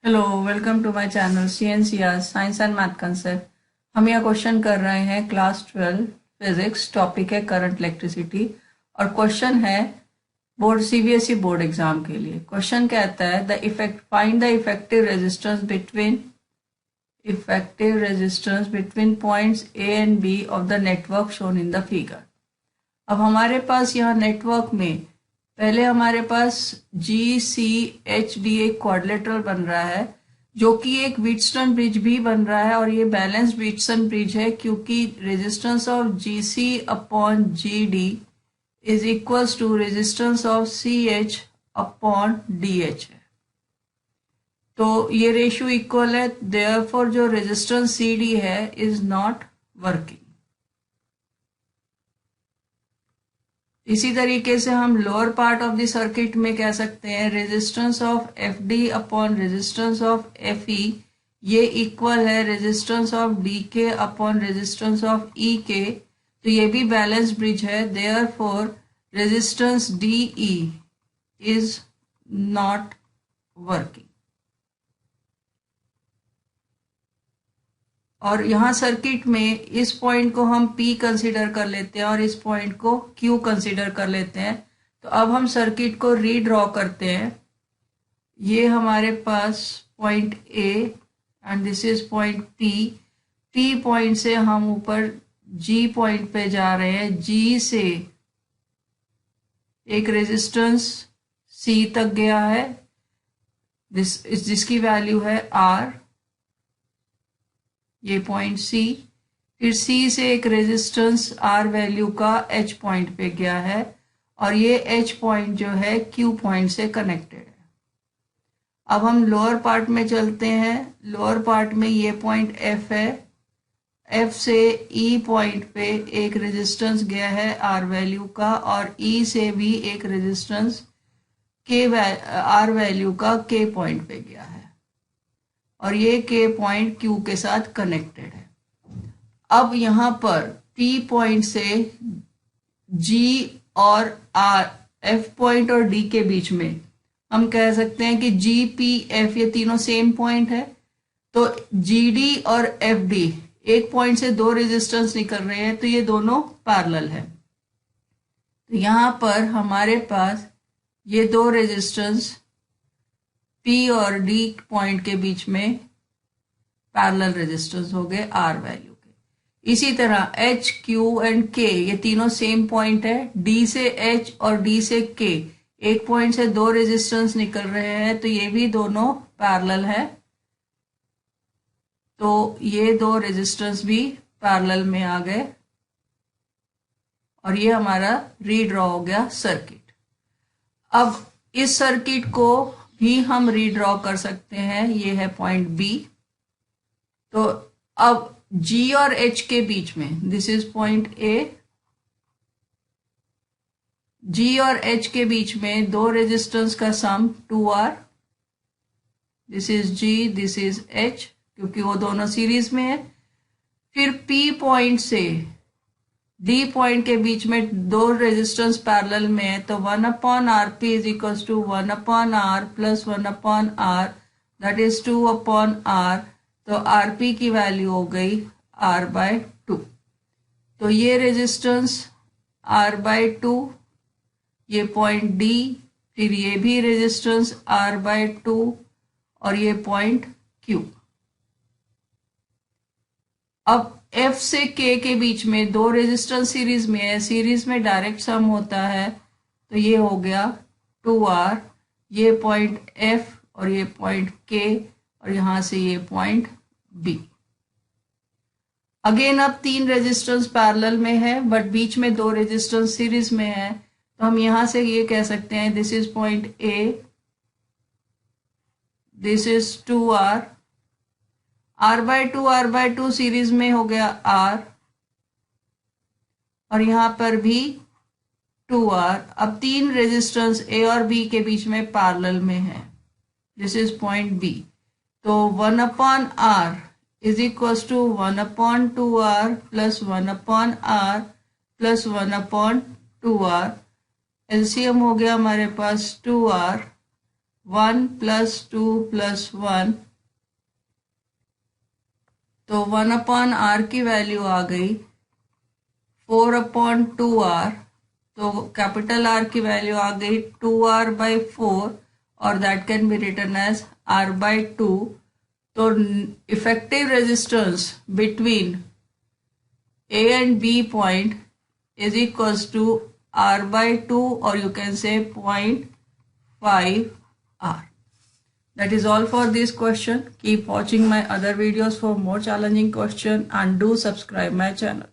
Hello, welcome to my channel CNCR science and math concept. हम यह question कर रहे हैं क्लास 12 फिजिक्स। टॉपिक है करंट इलेक्ट्रिसिटी और क्वेश्चन है बोर्ड CBSE बोर्ड एग्जाम के लिए। क्वेश्चन कहता है find the effective resistance between points A and B of the network shown in the figure. अब हमारे पास यहाँ नेटवर्क में पहले हमारे पास GCHD एक क्वाड्रिलेटरल बन रहा है जो कि एक व्हीटस्टोन ब्रिज भी बन रहा है और ये बैलेंस्ड व्हीटस्टोन ब्रिज है क्योंकि resistance of GC upon GD is equals to resistance of CH upon DH है। तो ये रेशियो इक्वल है, देयरफॉर जो रेजिस्टेंस CD है इज नॉट वर्किंग। इसी तरीके से हम lower part of the circuit में कह सकते हैं resistance of FD upon resistance of FE ये इक्वल है resistance of DK upon resistance of EK। तो ये भी बैलेंस ब्रिज है, therefore resistance DE is not working. और यहाँ सर्किट में इस पॉइंट को हम P कंसीडर कर लेते हैं और इस पॉइंट को Q कंसीडर कर लेते हैं। तो अब हम सर्किट को रीड्रॉ करते हैं। ये हमारे पास point A and this is point P। P point से हम ऊपर G पॉइंट पे जा रहे हैं। G से एक रेजिस्टेंस C तक गया है जिसकी वैल्यू है R, ये पॉइंट C। फिर C से एक रेजिस्टेंस R वैल्यू का H पॉइंट पे गया है और ये H पॉइंट जो है Q पॉइंट से कनेक्टेड है। अब हम लोअर पार्ट में चलते हैं। लोअर पार्ट में ये पॉइंट F है। F से E पॉइंट पे एक रेजिस्टेंस गया है R वैल्यू का और E से भी एक रेजिस्टेंस R वैल्यू का K पॉइंट पे गया है और ये K पॉइंट Q के साथ कनेक्टेड है। अब यहाँ पर P पॉइंट से G और R, F पॉइंट और D के बीच में हम कह सकते हैं कि G, P, F ये तीनों सेम पॉइंट है। तो GD और FD एक पॉइंट से दो रेजिस्टेंस निकल रहे हैं तो ये दोनों पैरेलल है। तो यहाँ पर हमारे पास ये दो रेजिस्टेंस P और D पॉइंट के बीच में पैरेलल रेजिस्टेंस हो गए R वैल्यू के। इसी तरह H, Q एंड K ये तीनों सेम पॉइंट है। D से H और D से K एक पॉइंट से दो रेजिस्टेंस निकल रहे हैं तो ये भी दोनों पैरेलल है। तो ये दो रेजिस्टेंस भी पैरेलल में आ गए और ये हमारा रीड्रॉ हो गया सर्किट। अब इस सर्किट को भी हम रीड्रॉ कर सकते हैं। ये है पॉइंट B। तो अब G और H के बीच में, this is point A, G और H के बीच में दो रेजिस्टेंस का सम 2R। This is G, this is H क्योंकि वो दोनों सीरीज में है। फिर P पॉइंट से D पॉइंट के बीच में दो रेजिस्टेंस पैरेलल में है तो 1/RP is equal to 1/R plus 1/R that is 2/R। तो RP की वैल्यू हो गई R/2। तो ये रेजिस्टेंस R/2, ये पॉइंट D, फिर ये भी रेजिस्टेंस R/2 और ये पॉइंट Q। अब F से K के बीच में दो रेजिस्टेंस सीरीज में है। सीरीज में डायरेक्ट सम होता है तो ये हो गया 2R, ये पॉइंट F और ये पॉइंट K और यहां से ये पॉइंट B। अगेन अब तीन रेजिस्टेंस पैरेलल में है बट बीच में दो रेजिस्टेंस सीरीज में है तो हम यहां से ये कह सकते हैं this is point A, this is 2R, R/2 series में हो गया R और यहां पर भी 2R। अब तीन रेजिस्टेंस A और B के बीच में पैरेलल में है। This is point B। तो 1/R is equal to 1/2R plus 1/R plus 1/2R। LCM हो गया हमारे पास 2R 1 + 2 + 1, तो 1/r की वैल्यू आ गई 4/2r, तो कैपिटल R की वैल्यू आ गई 2r/4 और that can be written as r/2. तो effective resistance between A and B point is equals to r/2, or you can say 0.5r. That is all for this question. Keep watching my other videos for more challenging question and do subscribe my channel.